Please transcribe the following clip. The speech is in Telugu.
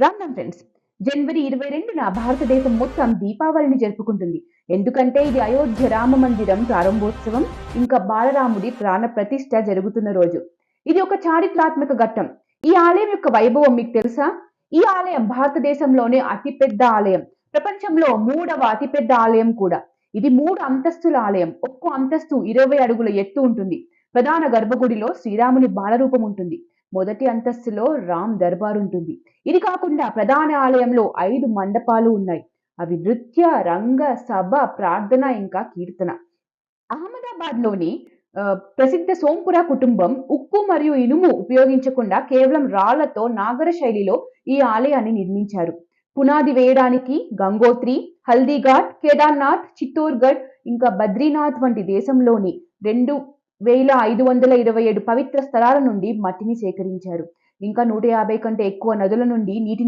రామ్ ఫ్రెండ్స్. జనవరి 22న భారతదేశం మొత్తం దీపావళిని జరుపుకుంటుంది. ఎందుకంటే ఇది అయోధ్య రామ మందిరం ప్రారంభోత్సవం, ఇంకా బాలరాముడి ప్రాణ ప్రతిష్ఠ జరుగుతున్న రోజు. ఇది ఒక చారిత్రాత్మక ఘట్టం. ఈ ఆలయం యొక్క వైభవం మీకు తెలుసా? ఈ ఆలయం భారతదేశంలోనే అతిపెద్ద ఆలయం. ప్రపంచంలో 3వ అతిపెద్ద ఆలయం కూడా. ఇది 3 అంతస్తుల ఆలయం. ఒక్కో అంతస్తు 20 అడుగుల ఎత్తు ఉంటుంది. ప్రధాన గర్భగుడిలో శ్రీరాముని బాలరూపం ఉంటుంది. మొదటి అంతస్తులో రామ్ దర్బార్ ఉంటుంది. ఇది కాకుండా ప్రధాన ఆలయంలో 5 మండపాలు ఉన్నాయి. అవి నృత్య, రంగ, సభ, ప్రార్థన ఇంకా కీర్తన. అహ్మదాబాద్‌లోని ప్రసిద్ధ సోంపుర కుటుంబం ఉక్కు మరియు ఇనుము ఉపయోగించకుండా కేవలం రాళ్లతో నాగర శైలిలో ఈ ఆలయాన్ని నిర్మించారు. పునాది వేయడానికి గంగోత్రి, హల్దీఘాట్, కేదార్నాథ్, చిత్తోర్గఢ్ ఇంకా బద్రీనాథ్ వంటి దేశంలోని 2527 పవిత్ర స్థలాల నుండి మట్టిని సేకరించారు. ఇంకా 150 కంటే ఎక్కువ నదుల నుండి నీటిని